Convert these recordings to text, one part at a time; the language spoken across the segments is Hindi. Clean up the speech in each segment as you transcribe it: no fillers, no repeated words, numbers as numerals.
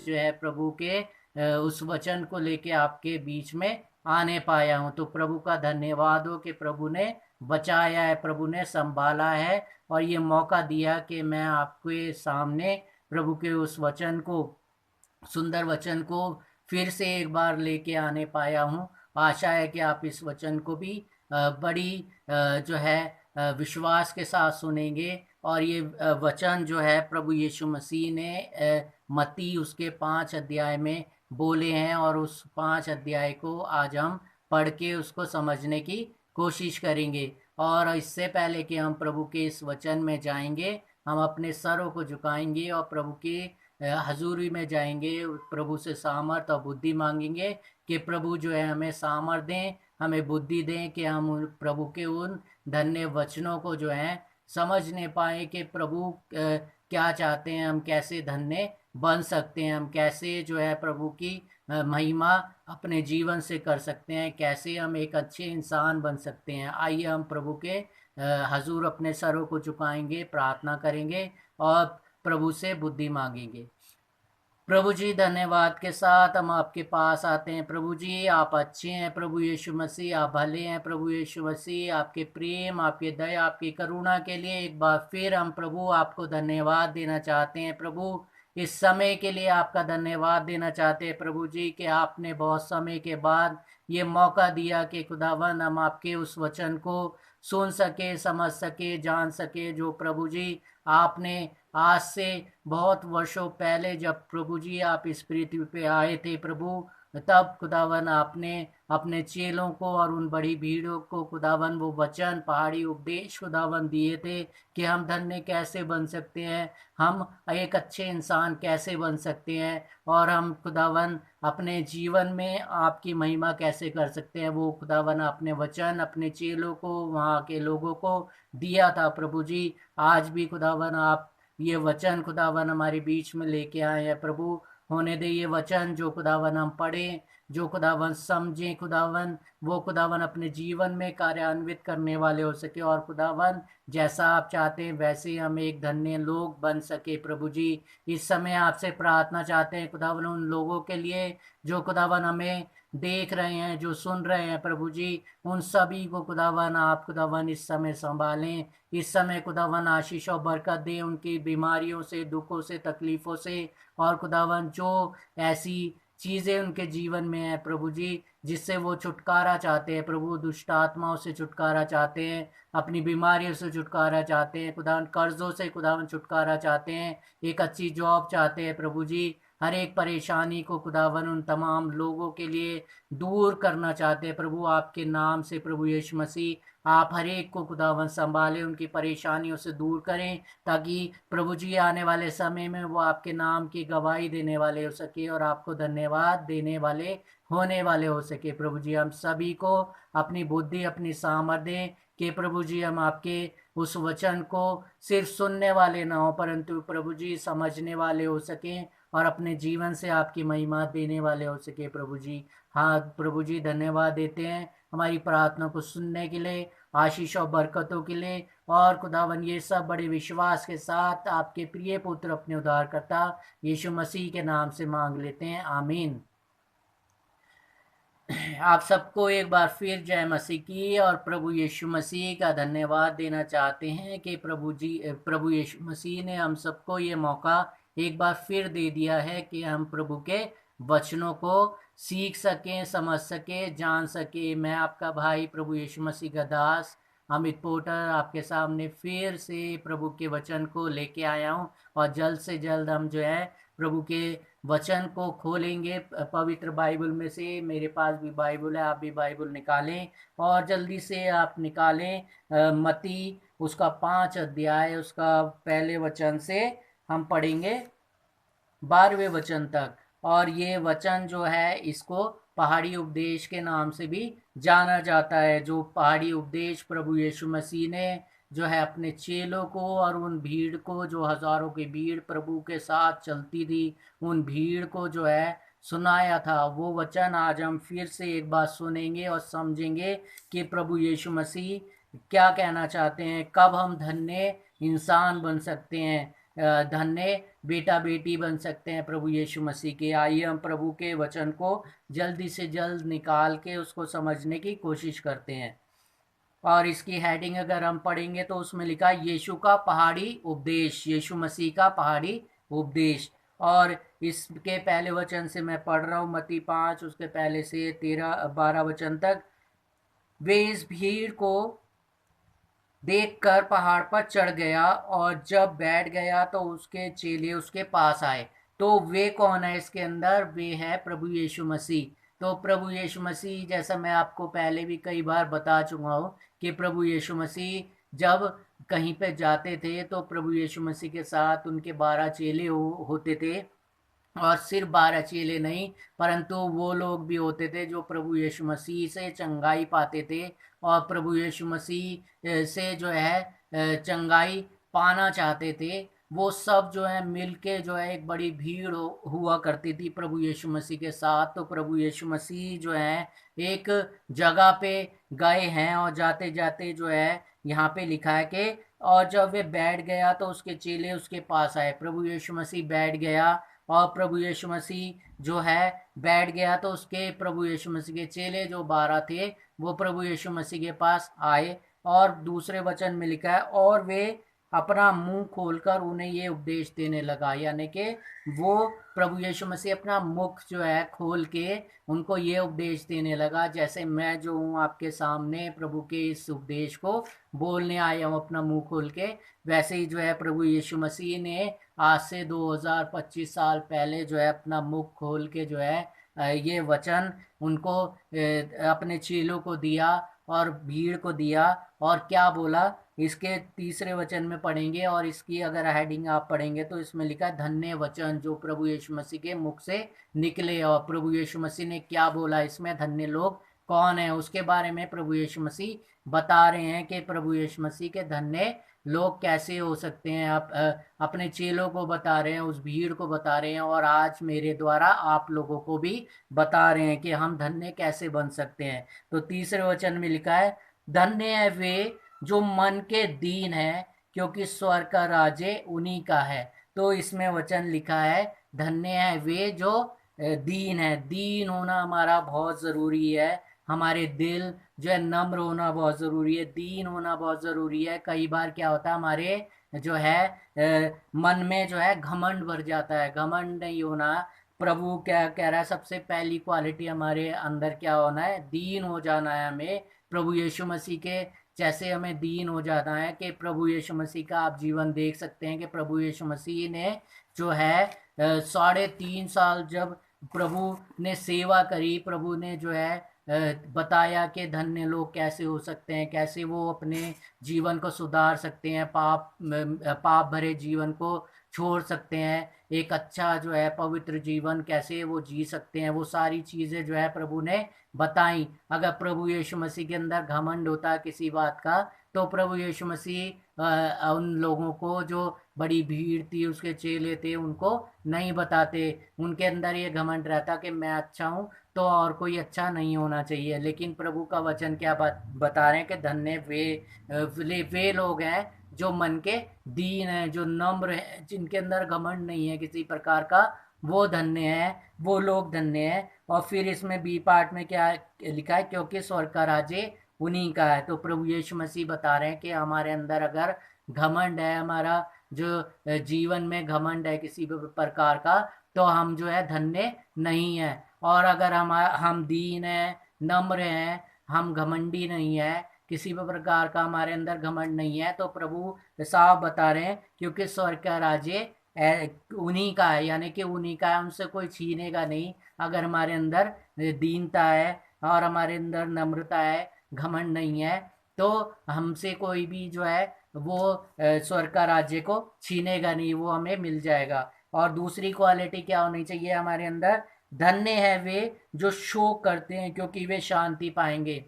जो है प्रभु के उस वचन को लेके आपके बीच में आने पाया हूँ। तो प्रभु का धन्यवाद हो कि प्रभु ने बचाया है, प्रभु ने संभाला है और ये मौका दिया कि मैं आपके सामने प्रभु के उस वचन को, सुंदर वचन को फिर से एक बार लेके आने पाया हूँ। आशा है कि आप इस वचन को भी बड़ी जो है विश्वास के साथ सुनेंगे। और ये वचन जो है प्रभु यीशु मसीह ने मत्ती उसके 5 अध्याय में बोले हैं, और उस 5 अध्याय को आज हम पढ़ के उसको समझने की कोशिश करेंगे। और इससे पहले कि हम प्रभु के इस वचन में जाएंगे, हम अपने सरों को झुकाएंगे और प्रभु की हजूरी में जाएंगे, प्रभु से सामर्थ और बुद्धि मांगेंगे कि प्रभु जो है हमें सामर्थ दें, हमें बुद्धि दें कि हम प्रभु के उन धन्य वचनों को जो है समझने पाए कि प्रभु क्या चाहते हैं, हम कैसे धन्य बन सकते हैं, हम कैसे जो है प्रभु की महिमा अपने जीवन से कर सकते हैं, कैसे हम एक अच्छे इंसान बन सकते हैं। आइए हम प्रभु के हजूर अपने सरों को झुकाएंगे, प्रार्थना करेंगे और प्रभु से बुद्धि मांगेंगे। प्रभु जी, धन्यवाद के साथ हम आपके पास आते हैं। प्रभु जी, आप अच्छे हैं। प्रभु यीशु मसीह, आप भले हैं। प्रभु यीशु मसीह, आपके प्रेम, आपके दया, आपकी करुणा के लिए एक बार फिर हम प्रभु आपको धन्यवाद देना चाहते हैं। प्रभु, इस समय के लिए आपका धन्यवाद देना चाहते हैं प्रभु जी कि आपने बहुत समय के बाद ये मौका दिया कि खुदावन हम आपके उस वचन को सुन सके, समझ सके, जान सके, जो प्रभु जी आपने आज से बहुत वर्षों पहले जब प्रभु जी आप इस पृथ्वी पे आए थे प्रभु, तब खुदावन आपने अपने चेलों को और उन बड़ी भीड़ों को खुदावन वो वचन, पहाड़ी उपदेश खुदावन दिए थे कि हम धन्य कैसे बन सकते हैं, हम एक अच्छे इंसान कैसे बन सकते हैं, और हम खुदावन अपने जीवन में आपकी महिमा कैसे कर सकते हैं। वो खुदावन अपने वचन अपने चेलों को, वहाँ के लोगों को दिया था प्रभु जी। आज भी खुदावन आप ये वचन खुदावन हमारे बीच में लेके आए हैं प्रभु। होने दे ये वचन जो खुदावन हम पढ़ें, जो खुदावन समझें खुदावन, वो खुदावन अपने जीवन में कार्यान्वित करने वाले हो सके, और खुदावन जैसा आप चाहते हैं वैसे हम एक धन्य लोग बन सके प्रभु जी। इस समय आपसे प्रार्थना चाहते हैं खुदावन उन लोगों के लिए जो खुदावन हमें देख रहे हैं, जो सुन रहे हैं प्रभु जी, उन सभी को खुदावन आप खुदावन इस समय संभालें। इस समय खुदावन आशीष और बरकत दें उनकी बीमारियों से, दुखों से, तकलीफ़ों से, और खुदावन जो ऐसी चीज़ें उनके जीवन में है प्रभु जी जिससे वो छुटकारा चाहते हैं प्रभु, दुष्ट आत्माओं से छुटकारा चाहते हैं, अपनी बीमारियों से छुटकारा चाहते हैं खुदावन, कर्जों से खुदावन छुटकारा चाहते हैं, एक अच्छी जॉब चाहते हैं प्रभु जी, हर एक परेशानी को खुदावन उन तमाम लोगों के लिए दूर करना चाहते हैं प्रभु। आपके नाम से प्रभु यीशु मसीह आप हर एक को खुदावन संभालें, उनकी परेशानियों से दूर करें, ताकि प्रभु जी आने वाले समय में वो आपके नाम की गवाही देने वाले हो सके और आपको धन्यवाद देने वाले होने वाले हो सके प्रभु जी। हम सभी को अपनी बुद्धि, अपनी सामर्थ्य दें कि प्रभु जी हम आपके उस वचन को सिर्फ सुनने वाले ना हो, परंतु प्रभु जी समझने वाले हो सकें और अपने जीवन से आपकी महिमा देने वाले हो सके प्रभु जी। हाँ प्रभु जी, धन्यवाद देते हैं हमारी प्रार्थना को सुनने के लिए, आशीष और बरकतों के लिए, और खुदावन ये सब बड़े विश्वास के साथ आपके प्रिय पुत्र अपने उद्धारकर्ता यीशु मसीह के नाम से मांग लेते हैं, आमीन। आप सबको एक बार फिर जय मसीह की और प्रभु यीशु मसीह का धन्यवाद देना चाहते हैं कि प्रभु यीशु मसीह ने हम सबको ये मौका एक बार फिर दे दिया है कि हम प्रभु के वचनों को सीख सकें, समझ सकें, जान सकें। मैं आपका भाई प्रभु यीशु मसीह का दास अमित पोटर आपके सामने फिर से प्रभु के वचन को लेके आया हूँ, और जल्द से जल्द हम जो है प्रभु के वचन को खोलेंगे पवित्र बाइबल में से। मेरे पास भी बाइबल है, आप भी बाइबल निकालें और जल्दी से आप निकालें मत्ती उसका 5 अध्याय उसका पहले वचन से हम पढ़ेंगे 12वें वचन तक। और ये वचन जो है इसको पहाड़ी उपदेश के नाम से भी जाना जाता है, जो पहाड़ी उपदेश प्रभु यीशु मसीह ने जो है अपने चेलों को और उन भीड़ को, जो हजारों की भीड़ प्रभु के साथ चलती थी, उन भीड़ को जो है सुनाया था। वो वचन आज हम फिर से एक बार सुनेंगे और समझेंगे कि प्रभु यीशु मसीह क्या कहना चाहते हैं, कब हम धन्य इंसान बन सकते हैं, धन्य बेटा बेटी बन सकते हैं प्रभु यीशु मसीह के। आइए हम प्रभु के वचन को जल्दी से जल्द निकाल के उसको समझने की कोशिश करते हैं। और इसकी हेडिंग अगर हम पढ़ेंगे तो उसमें लिखा है यीशु का पहाड़ी उपदेश, यीशु मसीह का पहाड़ी उपदेश। और इसके पहले वचन से मैं पढ़ रहा हूँ, मत्ती 5 उसके पहले से 13-12 वचन तक। वे इस भीड़ को देखकर पहाड़ पर चढ़ गया और जब बैठ गया तो उसके चेले उसके पास आए। तो वे कौन है इसके अंदर? वे है प्रभु यीशु मसीह। तो प्रभु यीशु मसीह, जैसा मैं आपको पहले भी कई बार बता चुका हूँ कि प्रभु यीशु मसीह जब कहीं पे जाते थे तो प्रभु यीशु मसीह के साथ उनके 12 चेले होते थे। और सिर्फ 12 चेले नहीं, परंतु वो लोग भी होते थे जो प्रभु यीशु मसीह से चंगाई पाते थे और प्रभु यीशु मसीह से जो है चंगाई पाना चाहते थे। वो सब जो है मिलके जो है एक बड़ी भीड़ हुआ करती थी प्रभु यीशु मसीह के साथ। तो प्रभु यीशु मसीह जो है एक जगह पे गए हैं और जाते जाते जो है यहाँ पे लिखा है कि और जब वे बैठ गया तो उसके चेले उसके पास आए। प्रभु यीशु मसीह बैठ गया और प्रभु यीशु मसीह जो है बैठ गया तो उसके प्रभु यीशु मसीह के चेले जो 12 थे वो प्रभु यीशु मसीह के पास आए। और दूसरे वचन में लिखा है और वे अपना मुंह खोलकर उन्हें ये उपदेश देने लगा, यानी कि वो प्रभु यीशु मसीह अपना मुख जो है खोल के उनको ये उपदेश देने लगा, जैसे मैं जो हूँ आपके सामने प्रभु के इस उपदेश को बोलने आया हूँ अपना मुंह खोल के। वैसे ही जो है प्रभु यीशु मसीह ने आज से 2025 साल पहले जो है अपना मुख खोल के जो है ये वचन उनको अपने चेलों को दिया और भीड़ को दिया। और क्या बोला इसके तीसरे वचन में पढ़ेंगे, और इसकी अगर हेडिंग आप पढ़ेंगे तो इसमें लिखा है धन्य वचन जो प्रभु यीशु मसीह के मुख से निकले। और प्रभु यीशु मसीह ने क्या बोला इसमें, धन्य लोग कौन है उसके बारे में प्रभु यीशु मसीह बता रहे हैं कि प्रभु यीशु मसीह के धन्य लोग कैसे हो सकते हैं। आप अपने चेलों को बता रहे हैं, उस भीड़ को बता रहे हैं, और आज मेरे द्वारा आप लोगों को भी बता रहे हैं कि हम धन्य कैसे बन सकते हैं। तो तीसरे वचन में लिखा है धन्य है वे जो मन के दीन है, क्योंकि स्वर्ग का राज्य उन्हीं का है। तो इसमें वचन लिखा है धन्य है वे जो दीन है। दीन होना हमारा बहुत ज़रूरी है। हमारे दिल जो है नम्र होना बहुत ज़रूरी है, दीन होना बहुत ज़रूरी है। कई बार क्या होता है हमारे जो है मन में जो है घमंड भर जाता है, घमंड नहीं होना। प्रभु क्या कह रहा है, सबसे पहली क्वालिटी हमारे अंदर क्या होना है, दीन हो जाना है हमें। प्रभु यीशु मसीह के जैसे हमें दीन हो जाना है कि प्रभु यीशु मसीह का आप जीवन देख सकते हैं कि प्रभु यीशु मसीह ने जो है 3.5 साल जब प्रभु ने सेवा करी, प्रभु ने जो है बताया कि धन्य लोग कैसे हो सकते हैं, कैसे वो अपने जीवन को सुधार सकते हैं, पाप भरे जीवन को छोड़ सकते हैं, एक अच्छा जो है पवित्र जीवन कैसे वो जी सकते हैं। वो सारी चीज़ें जो है प्रभु ने बताई। अगर प्रभु यीशु मसीह के अंदर घमंड होता किसी बात का तो प्रभु यीशु मसीह उन लोगों को जो बड़ी भीड़ थी उसके चेले थे उनको नहीं बताते। उनके अंदर ये घमंड रहता कि मैं अच्छा हूँ तो और कोई अच्छा नहीं होना चाहिए। लेकिन प्रभु का वचन क्या बता रहे हैं कि धन्य वे लोग हैं जो मन के दीन हैं, जो नम्र हैं, जिनके अंदर घमंड नहीं है किसी प्रकार का, वो धन्य है, वो लोग धन्य है। और फिर इसमें बी पार्ट में क्या लिखा है, क्योंकि स्वर्ग का राज्य उन्हीं का है। तो प्रभु यीशु मसीह बता रहे हैं कि हमारे अंदर अगर घमंड है, हमारा जो जीवन में घमंड है किसी भी प्रकार का, तो हम जो है धन्य नहीं है। और अगर हम दीन हैं, नम्र हैं, हम घमंडी नहीं है, किसी भी प्रकार का हमारे अंदर घमंड नहीं है, तो प्रभु साफ बता रहे हैं क्योंकि स्वर्ग का राज्य उन्हीं का है, यानी कि उन्हीं का है, उनसे कोई छीनेगा नहीं। अगर हमारे अंदर दीनता है और हमारे अंदर नम्रता है, घमंड नहीं है, तो हमसे कोई भी जो है वो स्वर्ग का राज्य को छीनेगा नहीं, वो हमें मिल जाएगा। और दूसरी क्वालिटी क्या होनी चाहिए हमारे अंदर, धन्य है वे जो शोक करते हैं क्योंकि वे शांति पाएंगे।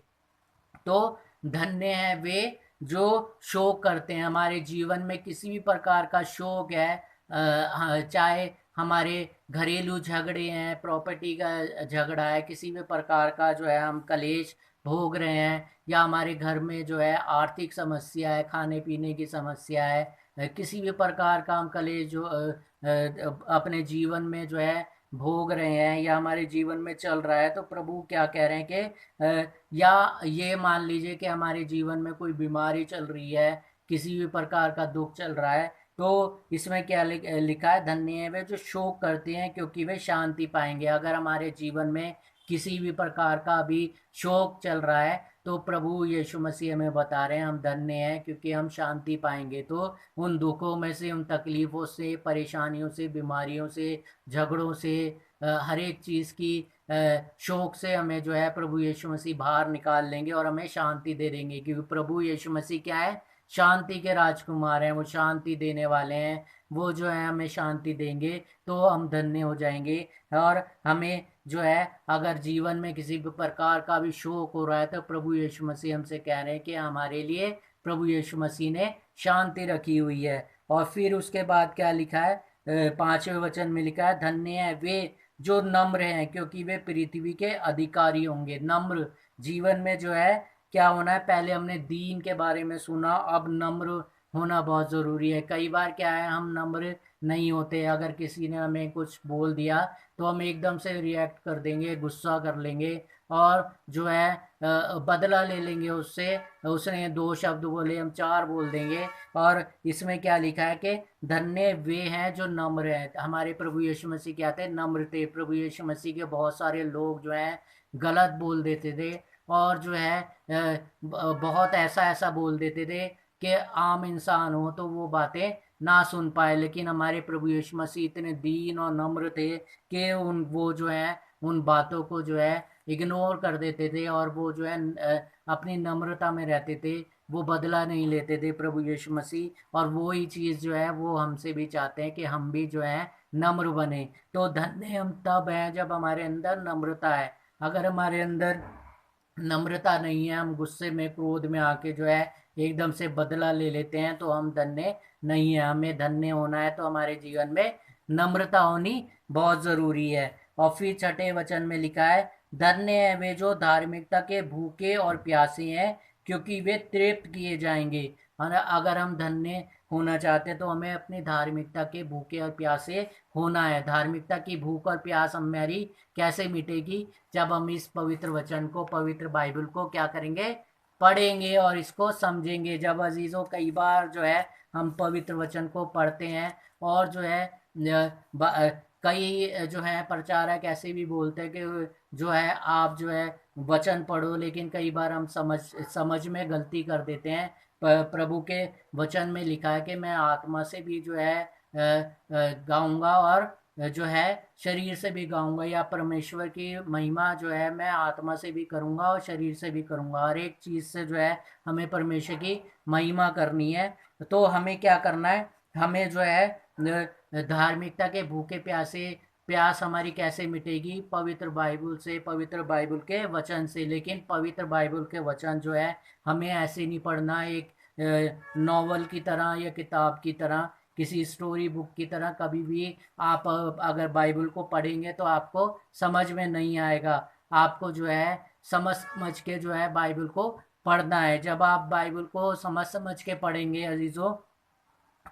तो धन्य है वे जो शोक करते हैं। हमारे जीवन में किसी भी प्रकार का शोक है, चाहे हमारे घरेलू झगड़े हैं, प्रॉपर्टी का झगड़ा है, किसी भी प्रकार का जो है हम कलेश भोग रहे हैं, या हमारे घर में जो है आर्थिक समस्या है, खाने पीने की समस्या है, किसी भी प्रकार का हम कलेश जो अपने जीवन में जो है भोग रहे हैं या हमारे जीवन में चल रहा है, तो प्रभु क्या कह रहे हैं कि या ये मान लीजिए कि हमारे जीवन में कोई बीमारी चल रही है, किसी भी प्रकार का दुख चल रहा है, तो इसमें क्या लिखा है, धन्य है वे जो शोक करते हैं क्योंकि वे शांति पाएंगे। अगर हमारे जीवन में किसी भी प्रकार का भी शोक चल रहा है, तो प्रभु यीशु मसीह हमें बता रहे हैं हम धन्य हैं क्योंकि हम शांति पाएंगे। तो उन दुखों में से, उन तकलीफ़ों से, परेशानियों से, बीमारियों से, झगड़ों से, हर एक चीज़ की शोक से हमें जो है प्रभु यीशु मसीह बाहर निकाल लेंगे और हमें शांति दे देंगे, क्योंकि प्रभु यीशु मसीह क्या है, शांति के राजकुमार हैं, वो शांति देने वाले हैं। वो जो है हमें शांति देंगे तो हम धन्य हो जाएंगे। और हमें जो है अगर जीवन में किसी भी प्रकार का भी शोक हो रहा है, तो प्रभु यीशु मसीह हमसे कह रहे हैं कि हमारे लिए प्रभु यीशु मसीह ने शांति रखी हुई है। और फिर उसके बाद क्या लिखा है, 5वें वचन में लिखा है, धन्य है वे जो नम्र हैं क्योंकि वे पृथ्वी के अधिकारी होंगे। नम्र जीवन में जो है क्या होना है, पहले हमने दीन के बारे में सुना, अब नम्र होना बहुत ज़रूरी है। कई बार क्या है, हम नम्र नहीं होते। अगर किसी ने हमें कुछ बोल दिया तो हम एकदम से रिएक्ट कर देंगे, गुस्सा कर लेंगे और जो है बदला ले लेंगे उससे। उसने 2 शब्द बोले, हम 4 बोल देंगे। और इसमें क्या लिखा है कि धन्य वे हैं जो नम्र हैं। हमारे प्रभु यीशु मसीह क्या थे, नम्र थे। प्रभु यीशु मसीह के बहुत सारे लोग जो हैं गलत बोल देते थे और जो है बहुत ऐसा ऐसा बोल देते थे कि आम इंसान हो तो वो बातें ना सुन पाए। लेकिन हमारे प्रभु यीशु मसीह इतने दीन और नम्र थे कि वो जो है उन बातों को जो है इग्नोर कर देते थे और वो जो है अपनी नम्रता में रहते थे। वो बदला नहीं लेते थे प्रभु यीशु मसीह। और वो ही चीज़ जो है वो हमसे भी चाहते हैं कि हम भी जो है नम्र बने। तो धन्य हम तब हैं जब हमारे अंदर नम्रता है। अगर हमारे अंदर नम्रता नहीं है, हम गुस्से में, क्रोध में आके जो है एकदम से बदला ले लेते हैं, तो हम धन्य नहीं है। हमें धन्य होना है तो हमारे जीवन में नम्रता होनी बहुत ज़रूरी है। और फिर 6ठे वचन में लिखा है, धन्य है वे जो धार्मिकता के भूखे और प्यासे हैं क्योंकि वे तृप्त किए जाएंगे। अगर हम धन्य होना चाहते हैं तो हमें अपनी धार्मिकता के भूखे और प्यासे होना है। धार्मिकता की भूख और प्यास हमारी कैसे मिटेगी, जब हम इस पवित्र वचन को, पवित्र बाइबल को क्या करेंगे, पढ़ेंगे और इसको समझेंगे। जब अजीज़ों कई बार जो है हम पवित्र वचन को पढ़ते हैं और जो है कई जो है प्रचारक ऐसे भी बोलते हैं कि जो है आप जो है वचन पढ़ो, लेकिन कई बार हम समझ में गलती कर देते हैं। प्रभु के वचन में लिखा है कि मैं आत्मा से भी जो है गाऊंगा और जो है शरीर से भी गाऊंगा, या परमेश्वर की महिमा जो है मैं आत्मा से भी करूंगा और शरीर से भी करूंगा। हर एक चीज़ से जो है हमें परमेश्वर की महिमा करनी है। तो हमें क्या करना है, हमें जो है धार्मिकता के भूखे प्यासे, प्यास हमारी कैसे मिटेगी, पवित्र बाइबल से, पवित्र बाइबल के वचन से। लेकिन पवित्र बाइबल के वचन जो है हमें ऐसे नहीं पढ़ना एक नॉवल की तरह या किताब की तरह, किसी स्टोरी बुक की तरह। कभी भी आप अगर बाइबल को पढ़ेंगे तो आपको समझ में नहीं आएगा। आपको जो है समझ समझ के जो है बाइबल को पढ़ना है। जब आप बाइबल को समझ समझ के पढ़ेंगे अजीज़ों,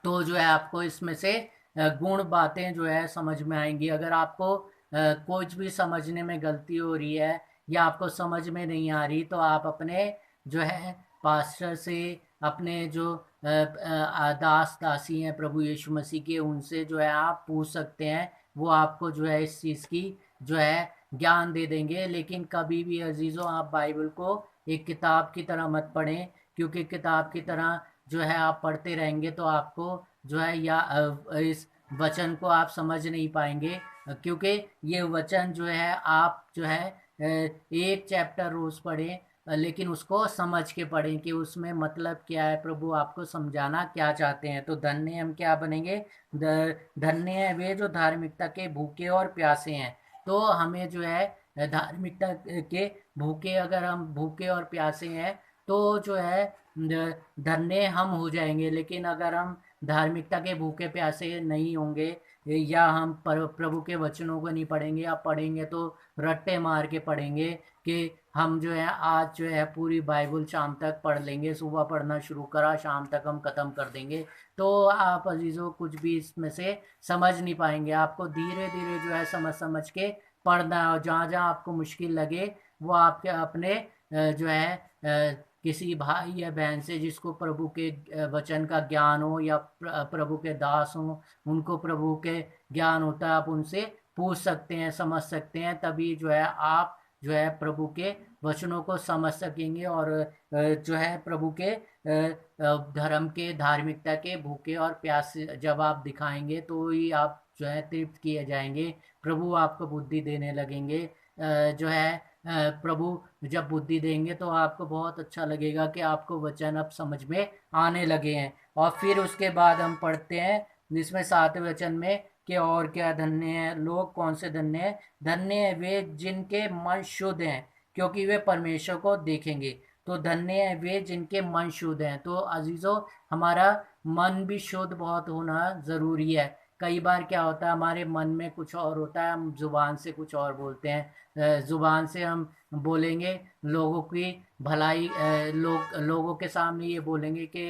तो जो है आपको इसमें से गुण बातें जो है समझ में आएंगी। अगर आपको कुछ भी समझने में गलती हो रही है या आपको समझ में नहीं आ रही, तो आप अपने जो है पास्टर से, अपने जो दास दासी हैं प्रभु यीशु मसीह के, उनसे जो है आप पूछ सकते हैं। वो आपको जो है इस चीज़ की जो है ज्ञान दे देंगे। लेकिन कभी भी अजीज़ों आप बाइबल को एक किताब की तरह मत पढ़ें, क्योंकि किताब की तरह जो है आप पढ़ते रहेंगे तो आपको जो है या इस वचन को आप समझ नहीं पाएंगे। क्योंकि ये वचन जो है आप जो है एक चैप्टर रोज़ पढ़ें, लेकिन उसको समझ के पढ़ें कि उसमें मतलब क्या है, प्रभु आपको समझाना क्या चाहते हैं। तो धन्य हम क्या बनेंगे, धन्य है वे जो धार्मिकता के भूखे और प्यासे हैं। तो हमें जो है धार्मिकता के भूखे, अगर हम भूखे और प्यासे हैं तो जो है धन्य हम हो जाएंगे। लेकिन अगर हम धार्मिकता के भूखे प्यासे नहीं होंगे, या हम प्रभु के वचनों को नहीं पढ़ेंगे, या पढ़ेंगे तो रट्टे मार के पढ़ेंगे कि हम जो है आज जो है पूरी बाइबल शाम तक पढ़ लेंगे, सुबह पढ़ना शुरू करा शाम तक हम ख़त्म कर देंगे, तो आप अजीज़ों कुछ भी इसमें से समझ नहीं पाएंगे। आपको धीरे धीरे जो है समझ समझ के पढ़ना है, और जहाँ जहाँ आपको मुश्किल लगे वो आपके अपने जो है किसी भाई या बहन से जिसको प्रभु के वचन का ज्ञान हो, या प्रभु के दास हो, उनको प्रभु के ज्ञान होता है, आप उनसे पूछ सकते हैं, समझ सकते हैं, तभी जो है आप जो है प्रभु के वचनों को समझ सकेंगे, और जो है प्रभु के धर्म के, धार्मिकता के भूखे और प्यासे जब आप दिखाएंगे तो ही आप जो है तृप्त किए जाएंगे। प्रभु आपको बुद्धि देने लगेंगे, जो है प्रभु जब बुद्धि देंगे तो आपको बहुत अच्छा लगेगा कि आपको वचन अब समझ में आने लगे हैं। और फिर उसके बाद हम पढ़ते हैं जिसमें 7वें वचन में कि और क्या धन्य है लोग, कौन से धन्य है? धन्य है वे जिनके मन शुद्ध हैं, क्योंकि वे परमेश्वर को देखेंगे। तो धन्य है वे जिनके मन शुद्ध हैं। तो अजीजों, हमारा मन भी शुद्ध बहुत होना ज़रूरी है। कई बार क्या होता है, हमारे मन में कुछ और होता है, हम जुबान से कुछ और बोलते हैं। जुबान से हम बोलेंगे लोगों की भलाई, लोगों के सामने ये बोलेंगे कि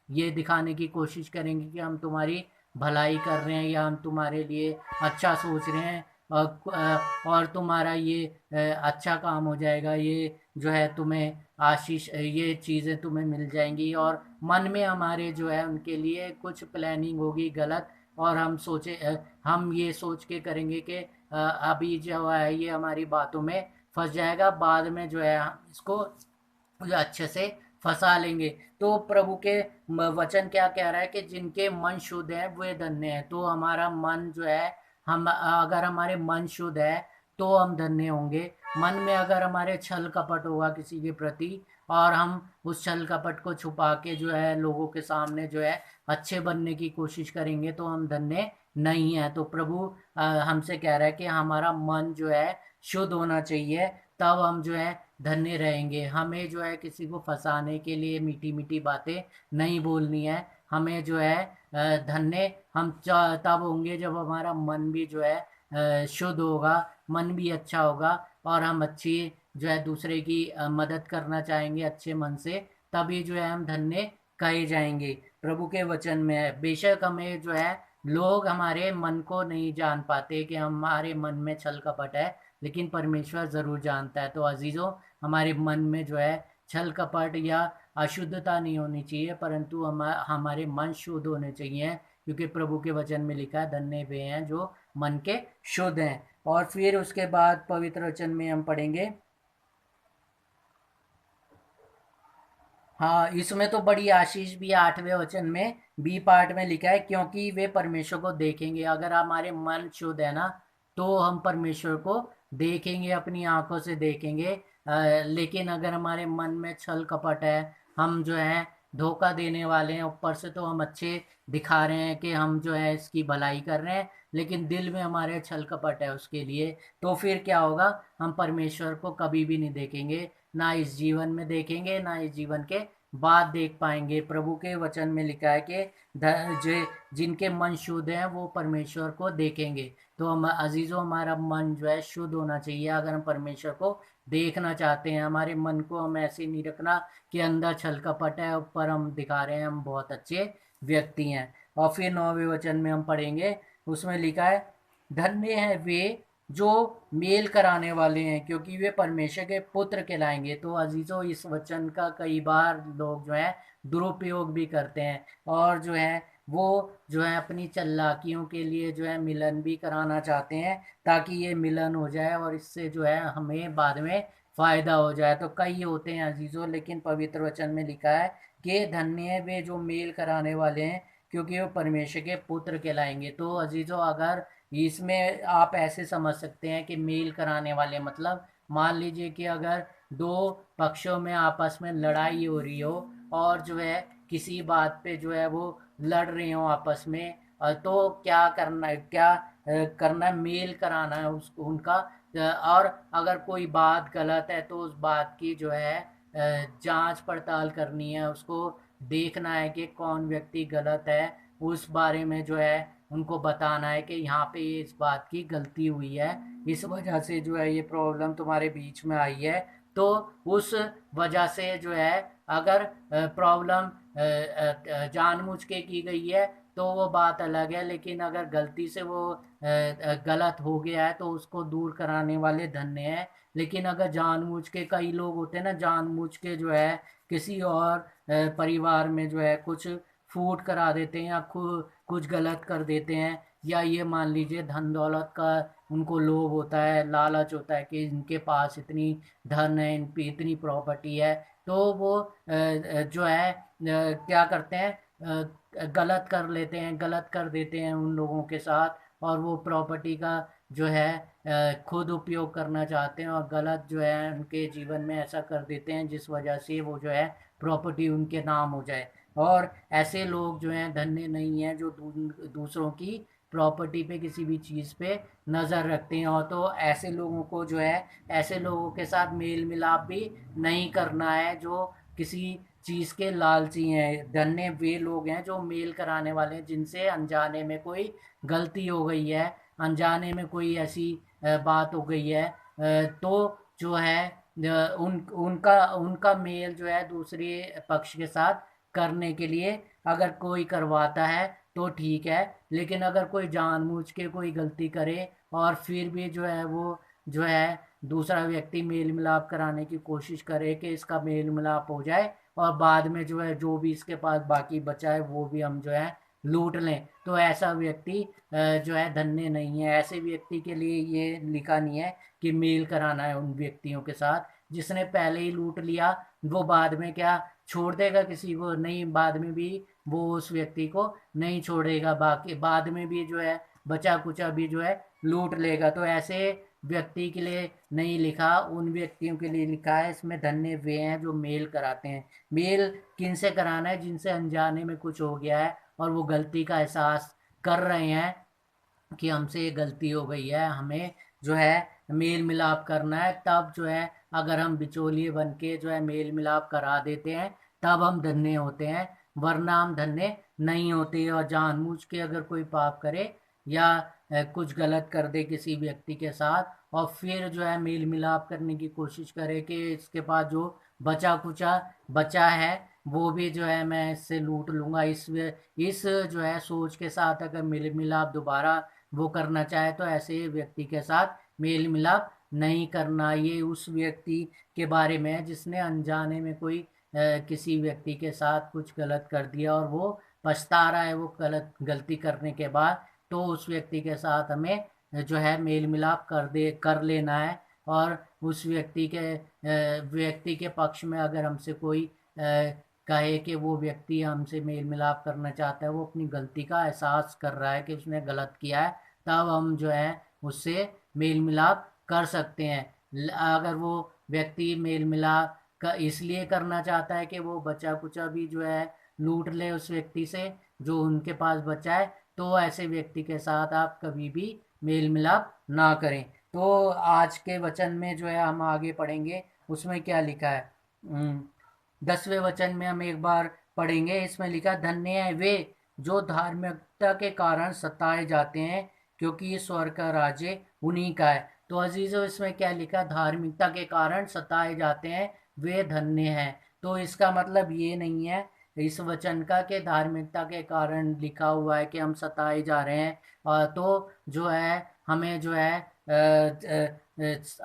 ये दिखाने की कोशिश करेंगे कि हम तुम्हारी भलाई कर रहे हैं, या हम तुम्हारे लिए अच्छा सोच रहे हैं, और तुम्हारा ये अच्छा काम हो जाएगा, ये जो है तुम्हें आशीष, ये चीज़ें तुम्हें मिल जाएंगी, और मन में हमारे जो है उनके लिए कुछ प्लानिंग होगी गलत, और हम ये सोच के करेंगे कि अभी जो है ये हमारी बातों में फंस जाएगा, बाद में जो है हम इसको अच्छे से फंसा लेंगे। तो प्रभु के वचन क्या कह रहा है कि जिनके मन शुद्ध है वे धन्य है। तो हमारा मन जो है, हम अगर हमारे मन शुद्ध है तो हम धन्य होंगे। मन में अगर हमारे छल कपट होगा किसी के प्रति, और हम उस छल कपट को छुपा के जो है लोगों के सामने जो है अच्छे बनने की कोशिश करेंगे, तो हम धन्य नहीं है। तो प्रभु हमसे कह रहा है कि हमारा मन जो है शुद्ध होना चाहिए, तब हम जो है धन्य रहेंगे। हमें जो है किसी को फंसाने के लिए मीठी मीठी बातें नहीं बोलनी है। हमें जो है धन्य हम तब होंगे जब हमारा मन भी जो है शुद्ध होगा, मन भी अच्छा होगा, और हम अच्छी जो है दूसरे की मदद करना चाहेंगे अच्छे मन से, तभी जो है हम धन्य कहे जाएंगे। प्रभु के वचन में है, बेशक हमें जो है लोग हमारे मन को नहीं जान पाते कि हमारे मन में छल कपट है, लेकिन परमेश्वर ज़रूर जानता है। तो अजीज़ों, हमारे मन में जो है छल कपट या अशुद्धता नहीं होनी चाहिए, परंतु हमारे मन शुद्ध होने चाहिए, क्योंकि प्रभु के वचन में लिखा है धन्य वे हैं जो मन के शुद्ध हैं। और फिर उसके बाद पवित्र वचन में हम पढ़ेंगे, हाँ, इसमें तो बड़ी आशीष भी है। 8वें वचन में बी पार्ट में लिखा है क्योंकि वे परमेश्वर को देखेंगे। अगर हमारे मन शुद्ध है ना, तो हम परमेश्वर को देखेंगे, अपनी आंखों से देखेंगे। लेकिन अगर हमारे मन में छल कपट है, हम जो है धोखा देने वाले हैं, ऊपर से तो हम अच्छे दिखा रहे हैं कि हम जो है इसकी भलाई कर रहे हैं, लेकिन दिल में हमारे छल कपट है उसके लिए, तो फिर क्या होगा, हम परमेश्वर को कभी भी नहीं देखेंगे, ना इस जीवन में देखेंगे, ना इस जीवन के बाद देख पाएंगे। प्रभु के वचन में लिखा है कि जिनके मन शुद्ध हैं वो परमेश्वर को देखेंगे। तो हम अजीज़ों, हमारा मन जो है शुद्ध होना चाहिए अगर हम परमेश्वर को देखना चाहते हैं। हमारे मन को हम ऐसे नहीं रखना कि अंदर छल कपट है, ऊपर हम दिखा रहे हैं हम बहुत अच्छे व्यक्ति हैं। और फिर 9वें वचन में हम पढ़ेंगे, उसमें लिखा है धन्य है वे जो मेल कराने वाले हैं, क्योंकि वे परमेश्वर के पुत्र कहलाएंगे। तो अजीज़ों, इस वचन का कई बार लोग जो है दुरुपयोग भी करते हैं, और जो है वो जो है अपनी चालाकियों के लिए जो है मिलन भी कराना चाहते हैं, ताकि ये मिलन हो जाए और इससे जो है हमें बाद में फ़ायदा हो जाए। तो कई होते हैं अजीज़ों, लेकिन पवित्र वचन में लिखा है कि धन्य है वे जो मेल कराने वाले हैं, क्योंकि वो परमेश्वर के पुत्र कहलाएंगे। तो अजीज़ों, अगर इसमें आप ऐसे समझ सकते हैं कि मेल कराने वाले मतलब, मान लीजिए कि अगर दो पक्षों में आपस में लड़ाई हो रही हो, और जो है किसी बात पे जो है वो लड़ रहे हो आपस में, तो क्या करना है, करना है, मेल कराना है उसको उनका। और अगर कोई बात गलत है तो उस बात की जो है जांच पड़ताल करनी है, उसको देखना है कि कौन व्यक्ति गलत है, उस बारे में जो है उनको बताना है कि यहाँ पे ये इस बात की गलती हुई है, इस वजह से जो है ये प्रॉब्लम तुम्हारे बीच में आई है। तो उस वजह से जो है अगर प्रॉब्लम जानबूझ के की गई है तो वो बात अलग है, लेकिन अगर गलती से वो गलत हो गया है तो उसको दूर कराने वाले धन्य हैं। लेकिन अगर जानबूझ के, कई लोग होते हैं ना जानबूझ के जो है किसी और परिवार में जो है कुछ फूट करा देते हैं या कुछ गलत कर देते हैं, या ये मान लीजिए धन दौलत का उनको लोभ होता है, लालच होता है कि इनके पास इतनी धन है, इन पे इतनी प्रॉपर्टी है, तो वो जो है क्या करते हैं, गलत कर लेते हैं, गलत कर देते हैं उन लोगों के साथ, और वो प्रॉपर्टी का जो है खुद उपयोग करना चाहते हैं और गलत जो है उनके जीवन में ऐसा कर देते हैं जिस वजह से वो जो है प्रॉपर्टी उनके नाम हो जाए। और ऐसे लोग जो हैं धन्य नहीं हैं जो दूसरों की प्रॉपर्टी पे, किसी भी चीज़ पे नज़र रखते हैं। और तो ऐसे लोगों को जो है, ऐसे लोगों के साथ मेल मिलाप भी नहीं करना है जो किसी चीज़ के लालची हैं। धन्य वे लोग हैं जो मेल कराने वाले हैं, जिनसे अनजाने में कोई गलती हो गई है, अनजाने में कोई ऐसी बात हो गई है, तो जो है उनका उनका मेल जो है दूसरे पक्ष के साथ करने के लिए अगर कोई करवाता है तो ठीक है। लेकिन अगर कोई जानबूझ के कोई गलती करे और फिर भी जो है वो जो है दूसरा व्यक्ति मेल मिलाप कराने की कोशिश करे कि इसका मेल मिलाप हो जाए और बाद में जो है जो भी इसके पास बाकी बचा है वो भी हम जो है लूट लें, तो ऐसा व्यक्ति जो है धन्य नहीं है। ऐसे व्यक्ति के लिए ये लिखा नहीं है कि मेल कराना है उन व्यक्तियों के साथ। जिसने पहले ही लूट लिया वो बाद में क्या छोड़ देगा किसी को? नहीं, बाद में भी वो उस व्यक्ति को नहीं छोड़ेगा, बाकी बाद में भी जो है बचा कुचा भी जो है लूट लेगा। तो ऐसे व्यक्ति के लिए नहीं लिखा, उन व्यक्तियों के लिए लिखा है। इसमें धन्य वे हैं जो मेल कराते हैं। मेल किनसे कराना है? जिनसे अनजाने में कुछ हो गया है और वो गलती का एहसास कर रहे हैं कि हमसे ये गलती हो गई है, हमें जो है मेल मिलाप करना है। तब जो है अगर हम बिचौलिए बन के जो है मेल मिलाप करा देते हैं तब हम धन्य होते हैं, वरना हम धन्य नहीं होते। और जानबूझ के अगर कोई पाप करे या कुछ गलत कर दे किसी व्यक्ति के साथ और फिर जो है मेल मिलाप करने की कोशिश करे कि इसके पास जो बचा कुचा बचा है वो भी जो है मैं इससे लूट लूंगा, इस जो है सोच के साथ अगर मेल मिलाप दोबारा वो करना चाहे तो ऐसे व्यक्ति के साथ मेल मिलाप नहीं करना। ये उस व्यक्ति के बारे में है जिसने अनजाने में कोई किसी व्यक्ति के साथ कुछ गलत कर दिया और वो पछता रहा है वो गलत गलती करने के बाद। तो उस व्यक्ति के साथ हमें जो है मेल मिलाप कर लेना है। और उस व्यक्ति के पक्ष में अगर हमसे कोई कहे कि वो व्यक्ति हमसे मेल मिलाप करना चाहता है, वो अपनी गलती का एहसास कर रहा है कि उसने गलत किया है, तब हम जो है उससे मेल मिलाप कर सकते हैं। अगर वो व्यक्ति मेल मिलाप का इसलिए करना चाहता है कि वो बचा कुचा भी जो है लूट ले उस व्यक्ति से जो उनके पास बचा है, तो ऐसे व्यक्ति के साथ आप कभी भी मेल मिलाप ना करें। तो आज के वचन में जो है हम आगे पढ़ेंगे, उसमें क्या लिखा है। 10वें वचन में हम एक बार पढ़ेंगे। इसमें लिखा, धन्य है वे जो धार्मिकता के कारण सताए जाते हैं, क्योंकि स्वर्ग का राज्य उन्हीं का है। तो अजीजों, इसमें क्या लिखा? धार्मिकता के कारण सताए जाते हैं वे धन्य हैं। तो इसका मतलब ये नहीं है इस वचन का कि धार्मिकता के कारण लिखा हुआ है कि हम सताए जा रहे हैं, तो जो है हमें जो है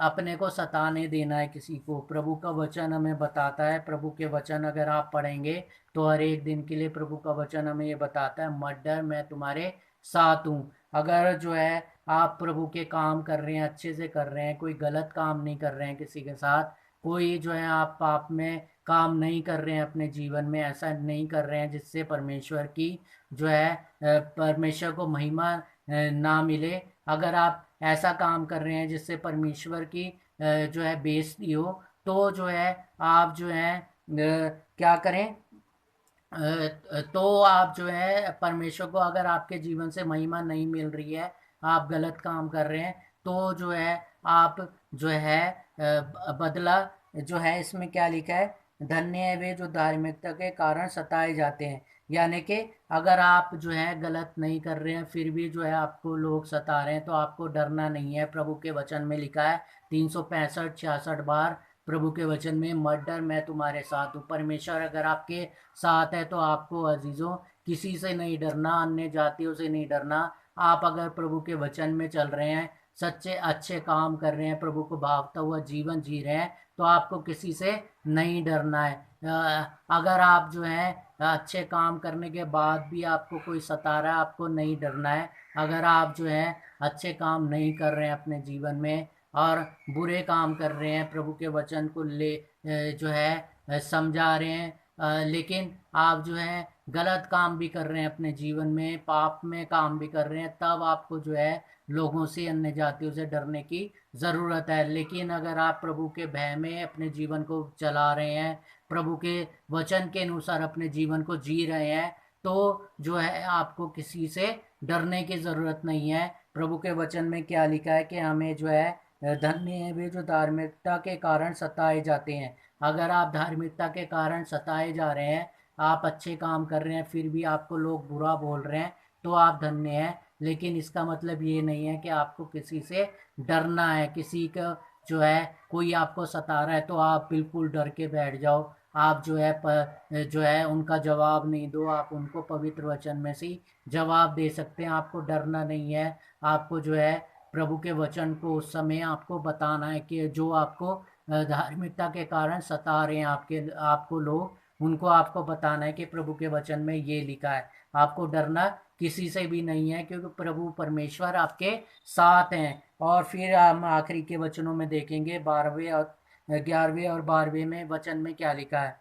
अपने को सताने देना है किसी को। प्रभु का वचन हमें बताता है, प्रभु के वचन अगर आप पढ़ेंगे तो हर एक दिन के लिए प्रभु का वचन हमें ये बताता है, मत डर, मैं तुम्हारे साथ हूँ। अगर जो है आप प्रभु के काम कर रहे हैं, अच्छे से कर रहे हैं, कोई गलत काम नहीं कर रहे हैं किसी के साथ, कोई जो है आप पाप में काम नहीं कर रहे हैं अपने जीवन में, ऐसा नहीं कर रहे हैं जिससे परमेश्वर की जो है परमेश्वर को महिमा ना मिले। अगर आप ऐसा काम कर रहे हैं जिससे परमेश्वर की जो है बेइज्जती हो, तो जो है आप जो है क्या करें, तो आप जो है परमेश्वर को, अगर आपके जीवन से महिमा नहीं मिल रही है, आप गलत काम कर रहे हैं, तो जो है आप जो है बदला जो है, इसमें क्या लिखा है, धन्य है वे जो धार्मिकता के कारण सताए जाते हैं। यानी कि अगर आप जो है गलत नहीं कर रहे हैं फिर भी जो है आपको लोग सता रहे हैं तो आपको डरना नहीं है। प्रभु के वचन में लिखा है 365-66 बार प्रभु के वचन में, मत डर मैं तुम्हारे साथ हूँ। परमेश्वर अगर आपके साथ है तो आपको अजीजों किसी से नहीं डरना, अन्य जातियों से नहीं डरना। आप अगर प्रभु के वचन में चल रहे हैं, सच्चे अच्छे काम कर रहे हैं, प्रभु को भावता हुआ जीवन जी रहे हैं, तो आपको किसी से नहीं डरना है। अगर आप जो है अच्छे काम करने के बाद भी आपको कोई सता रहा है, आपको नहीं डरना है। अगर आप जो है अच्छे काम नहीं कर रहे हैं अपने जीवन में और बुरे काम कर रहे हैं, प्रभु के वचन को जो है समझा रहे हैं, लेकिन आप जो है गलत काम भी कर रहे हैं अपने जीवन में, पाप में काम भी कर रहे हैं, तब आपको जो है लोगों से, अन्य जातियों से डरने की ज़रूरत है। लेकिन अगर आप प्रभु के भय में अपने जीवन को चला रहे हैं, प्रभु के वचन के अनुसार अपने जीवन को जी रहे हैं, तो जो है आपको किसी से डरने की ज़रूरत नहीं है। प्रभु के वचन में क्या लिखा है कि हमें जो है धन्य है वे जो धार्मिकता के कारण सताए जाते हैं। अगर आप धार्मिकता के कारण सताए जा रहे हैं, आप अच्छे काम कर रहे हैं फिर भी आपको लोग बुरा बोल रहे हैं, तो आप धन्य हैं। लेकिन इसका मतलब ये नहीं है कि आपको किसी से डरना है। किसी का जो है कोई आपको सता रहा है तो आप बिल्कुल डर के बैठ जाओ। आप जो है जो है उनका जवाब नहीं दो, आप उनको पवित्र वचन में से जवाब दे सकते हैं। आपको डरना नहीं है। आपको जो है प्रभु के वचन को उस समय आपको बताना है कि जो आपको धार्मिकता के कारण सता रहे हैं आपको लोग, उनको आपको बताना है कि प्रभु के वचन में ये लिखा है। आपको डरना किसी से भी नहीं है, क्योंकि प्रभु परमेश्वर आपके साथ हैं। और फिर हम आखिरी के वचनों में देखेंगे 12वें और 11वें और 12वें में वचन में क्या लिखा है।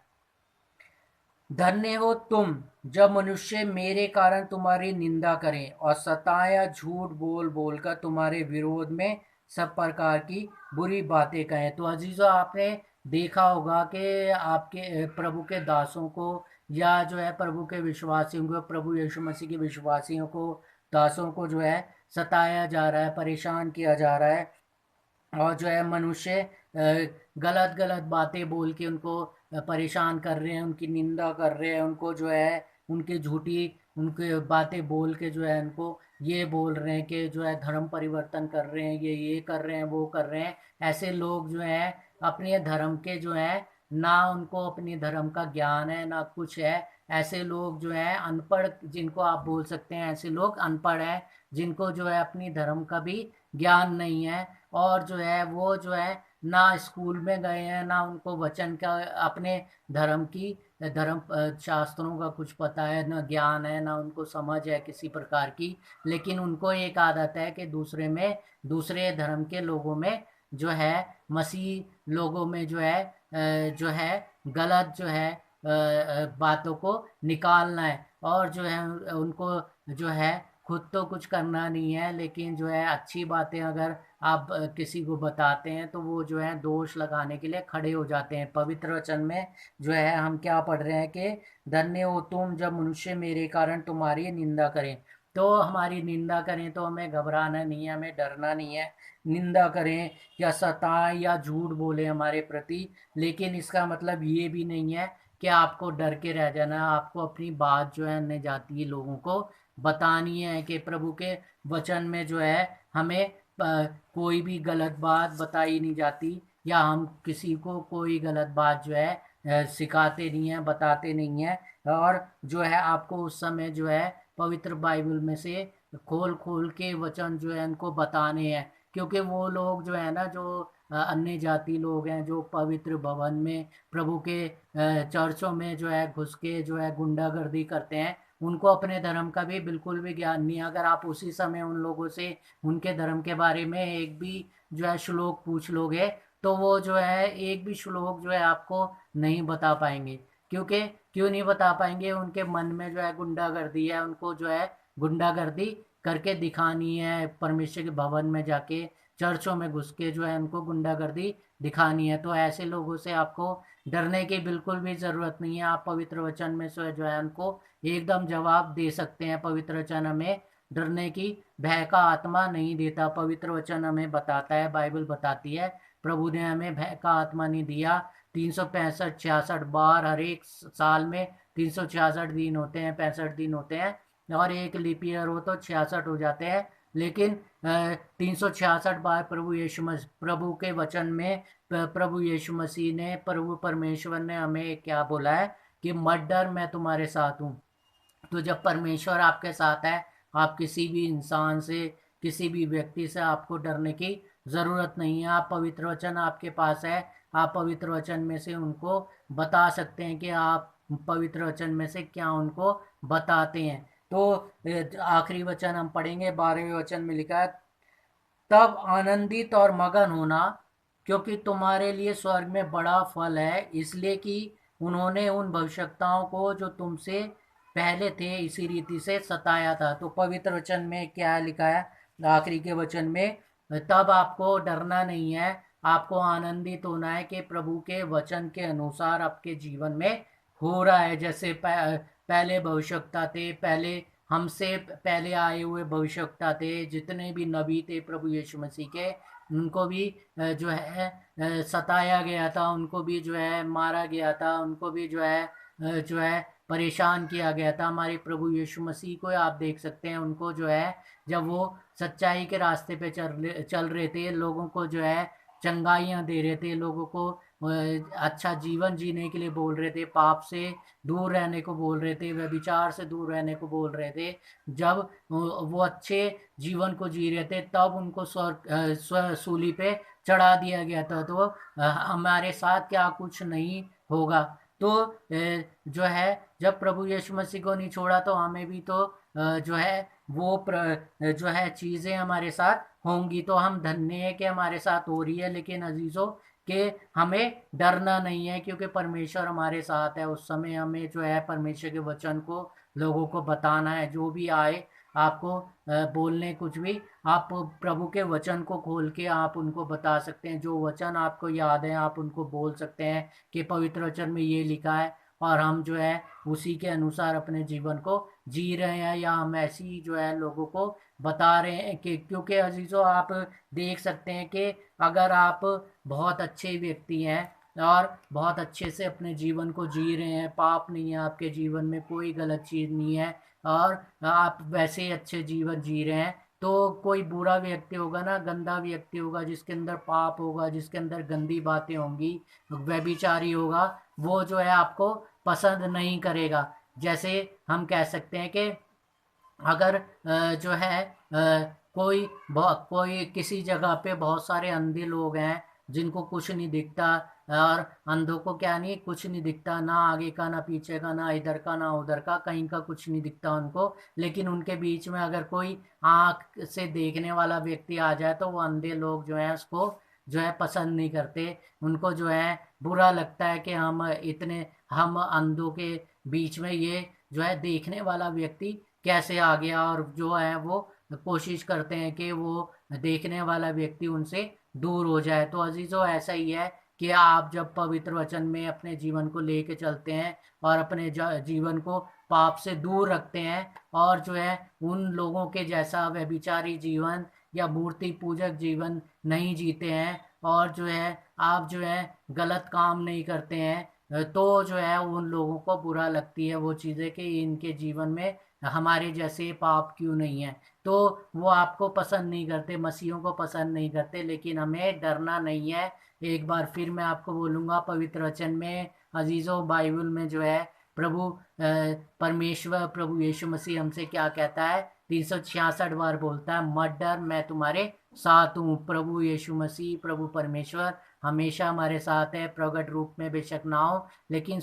धन्य हो तुम जब मनुष्य मेरे कारण तुम्हारी निंदा करें और सताया झूठ बोल बोलकर तुम्हारे विरोध में सब प्रकार की बुरी बातें कहें। तो अजीजों, आपने देखा होगा कि आपके प्रभु के दासों को या जो है प्रभु के विश्वासियों को, प्रभु यीशु मसीह के विश्वासियों को, दासों को जो है सताया जा रहा है, परेशान किया जा रहा है। और जो है मनुष्य गलत गलत बातें बोल के उनको परेशान कर रहे हैं, उनकी निंदा कर रहे हैं, उनको जो है उनकी झूठी उनके बातें बोल के जो है उनको ये बोल रहे हैं कि जो है धर्म परिवर्तन कर रहे हैं, ये कर रहे हैं, वो कर रहे हैं। ऐसे लोग जो हैं अपने धर्म के जो है, ना उनको अपने धर्म का ज्ञान है ना कुछ है। ऐसे लोग जो है अनपढ़, जिनको आप बोल सकते हैं ऐसे लोग अनपढ़ हैं, जिनको जो है अपनी धर्म का भी ज्ञान नहीं है। और जो है वो जो है ना स्कूल में गए हैं, ना उनको वचन का, अपने धर्म की, धर्म शास्त्रों का कुछ पता है, ना ज्ञान है, ना उनको समझ है किसी प्रकार की। लेकिन उनको एक आदत है कि दूसरे धर्म के लोगों में जो है, मसीह लोगों में जो है जो है गलत जो है बातों को निकालना है। और जो है उनको जो है खुद तो कुछ करना नहीं है, लेकिन जो है अच्छी बातें अगर आप किसी को बताते हैं तो वो जो है दोष लगाने के लिए खड़े हो जाते हैं। पवित्र वचन में जो है हम क्या पढ़ रहे हैं कि धन्य हो तुम जब मनुष्य मेरे कारण तुम्हारी निंदा करें। तो हमारी निंदा करें तो हमें घबराना नहीं है, हमें डरना नहीं है। निंदा करें या सताएं या झूठ बोले हमारे प्रति, लेकिन इसका मतलब ये भी नहीं है कि आपको डर के रह जाना। आपको अपनी बात जो है अन्य जातीय लोगों को बतानी है कि प्रभु के वचन में जो है हमें कोई भी गलत बात बताई नहीं जाती, या हम किसी को कोई गलत बात जो है सिखाते नहीं हैं, बताते नहीं हैं। और जो है आपको उस समय जो है पवित्र बाइबल में से खोल खोल के वचन जो है उनको बताने हैं। क्योंकि वो लोग जो है ना, जो अन्य जाति लोग हैं, जो पवित्र भवन में प्रभु के चर्चों में जो है घुस के जो है गुंडागर्दी करते हैं, उनको अपने धर्म का भी बिल्कुल भी ज्ञान नहीं है। अगर आप उसी समय उन लोगों से उनके धर्म के बारे में एक भी जो है श्लोक पूछ लोगे, तो वो जो है एक भी श्लोक जो है आपको नहीं बता पाएंगे। क्योंकि क्यों नहीं बता पाएंगे? उनके मन में जो है गुंडागर्दी है, उनको जो है गुंडागर्दी करके दिखानी है। परमेश्वर के भवन में जाके, चर्चों में घुस के जो है उनको गुंडागर्दी दिखानी है। तो ऐसे लोगों से आपको डरने की बिल्कुल भी ज़रूरत नहीं है। आप पवित्र वचन में से जो है उनको एकदम जवाब दे सकते हैं। पवित्र वचन हमें डरने की, भय का आत्मा नहीं देता। पवित्र वचन हमें बताता है, बाइबल बताती है, प्रभु ने हमें भय का आत्मा नहीं दिया। 365-66 बार हर एक साल में 366 दिन होते हैं, 65 दिन होते हैं, और एक लीप ईयर हो तो 66 हो जाते हैं। लेकिन 366 बार प्रभु के वचन में प्रभु यीशु मसीह ने, प्रभु परमेश्वर ने हमें क्या बोला है कि मत डर, मैं तुम्हारे साथ हूँ। तो जब परमेश्वर आपके साथ है, आप किसी भी इंसान से, किसी भी व्यक्ति से आपको डरने की ज़रूरत नहीं है। आप पवित्र वचन आपके पास है, आप पवित्र वचन में से उनको बता सकते हैं कि आप पवित्र वचन में से क्या उनको बताते हैं। तो आखिरी वचन हम पढ़ेंगे, 12वें वचन में लिखा है, तब आनंदित और मगन होना, क्योंकि तुम्हारे लिए स्वर्ग में बड़ा फल है, इसलिए कि उन्होंने उन भविष्यवक्ताओं को जो तुमसे पहले थे इसी रीति से सताया था। तो पवित्र वचन में क्या लिखा है आखिरी के वचन में, तब आपको डरना नहीं है, आपको आनंदित होना है कि प्रभु के वचन के अनुसार आपके जीवन में हो रहा है। जैसे पहले भविष्यवक्ता थे, पहले हमसे पहले आए हुए भविष्यवक्ता थे, जितने भी नबी थे प्रभु यीशु मसीह के, उनको भी जो है सताया गया था, उनको भी जो है मारा गया था, उनको भी जो है परेशान किया गया था। हमारे प्रभु यीशु मसीह को आप देख सकते हैं, उनको जो है जब वो सच्चाई के रास्ते पे चल रहे थे, लोगों को जो है चंगाइयाँ दे रहे थे, लोगों को अच्छा जीवन जीने के लिए बोल रहे थे, पाप से दूर रहने को बोल रहे थे, व्यभिचार से दूर रहने को बोल रहे थे, जब वो अच्छे जीवन को जी रहे थे, तब उनको सूली पे चढ़ा दिया गया था। तो हमारे साथ क्या कुछ नहीं होगा। तो जो है जब प्रभु यीशु मसीह को नहीं छोड़ा, तो हमें भी तो जो है वो जो है चीज़ें हमारे साथ होंगी। तो हम धन्य है कि हमारे साथ हो रही है, लेकिन अजीज़ों कि हमें डरना नहीं है, क्योंकि परमेश्वर हमारे साथ है। उस समय हमें जो है परमेश्वर के वचन को लोगों को बताना है। जो भी आए आपको बोलने कुछ भी, आप प्रभु के वचन को खोल के आप उनको बता सकते हैं। जो वचन आपको याद है आप उनको बोल सकते हैं कि पवित्र वचन में ये लिखा है, और हम जो है उसी के अनुसार अपने जीवन को जी रहे हैं, या हम ऐसी जो है लोगों को बता रहे हैं। कि क्योंकि अजीज़ों आप देख सकते हैं कि अगर आप बहुत अच्छे व्यक्ति हैं और बहुत अच्छे से अपने जीवन को जी रहे हैं, पाप नहीं है आपके जीवन में, कोई गलत चीज़ नहीं है, और आप वैसे ही अच्छे जीवन जी रहे हैं, तो कोई बुरा व्यक्ति होगा ना, गंदा व्यक्ति होगा, जिसके अंदर पाप होगा, जिसके अंदर गंदी बातें होंगी, व्यभिचारी होगा, वो जो है आपको पसंद नहीं करेगा। जैसे हम कह सकते हैं कि अगर जो है कोई किसी जगह पे बहुत सारे अंधे लोग हैं, जिनको कुछ नहीं दिखता, और अंधों को क्या नहीं, कुछ नहीं दिखता, ना आगे का ना पीछे का, ना इधर का ना उधर का, कहीं का कुछ नहीं दिखता उनको। लेकिन उनके बीच में अगर कोई आँख से देखने वाला व्यक्ति आ जाए, तो वो अंधे लोग जो है उसको जो है पसंद नहीं करते। उनको जो है बुरा लगता है कि हम अंधों के बीच में ये जो है देखने वाला व्यक्ति कैसे आ गया, और जो है वो कोशिश करते हैं कि वो देखने वाला व्यक्ति उनसे दूर हो जाए। तो अजीज़ों ऐसा ही है कि आप जब पवित्र वचन में अपने जीवन को लेके चलते हैं, और अपने जीवन को पाप से दूर रखते हैं, और जो है उन लोगों के जैसा व्यभिचारी जीवन या मूर्ति पूजक जीवन नहीं जीते हैं, और जो है आप जो है गलत काम नहीं करते हैं, तो जो है उन लोगों को बुरा लगती है वो चीज़ें कि इनके जीवन में हमारे जैसे पाप क्यों नहीं है। तो वो आपको पसंद नहीं करते, मसीहों को पसंद नहीं करते। लेकिन हमें डरना नहीं है। एक बार फिर मैं आपको बोलूँगा, पवित्र वचन में अजीज़ों, बाइबल में जो है परमेश्वर प्रभु यीशु मसीह हमसे क्या कहता है, 366 बार बोलता है, मत डर, मैं तुम्हारे साथ हूँ। प्रभु यीशु मसीह, प्रभु परमेश्वर हमेशा हमारे साथ है, प्रकट रूप में बेशक ना हो, लेकिन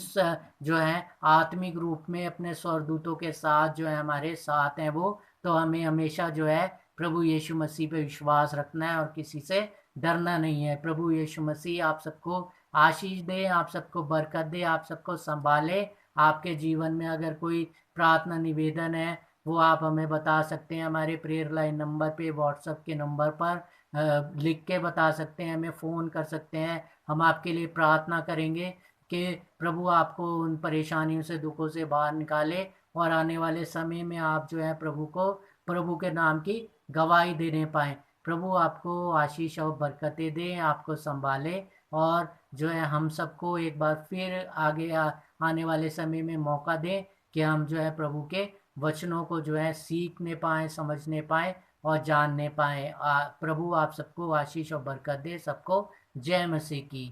जो है आत्मिक रूप में अपने स्वर्गदूतों के साथ जो है हमारे साथ हैं वो। तो हमें हमेशा जो है प्रभु यीशु मसीह पे विश्वास रखना है, और किसी से डरना नहीं है। प्रभु यीशु मसीह आप सबको आशीष दे, आप सबको बरकत दे, आप सबको संभाले। आपके जीवन में अगर कोई प्रार्थना निवेदन है, वो आप हमें बता सकते हैं हमारे प्रेयर लाइन नंबर पे, व्हाट्सएप के नंबर पर लिख के बता सकते हैं, हमें फ़ोन कर सकते हैं। हम आपके लिए प्रार्थना करेंगे कि प्रभु आपको उन परेशानियों से, दुखों से बाहर निकाले, और आने वाले समय में आप जो है प्रभु के नाम की गवाही देने पाएँ। प्रभु आपको आशीष और बरकतें दें, आपको संभाले, और जो है हम सबको एक बार फिर आगे आने वाले समय में मौका दें कि हम जो है प्रभु के वचनों को जो है सीखने पाएँ, समझने पाएँ और जानने पाएँ। प्रभु आप सबको आशीष और बरकत दे। सबको जय मसीह की।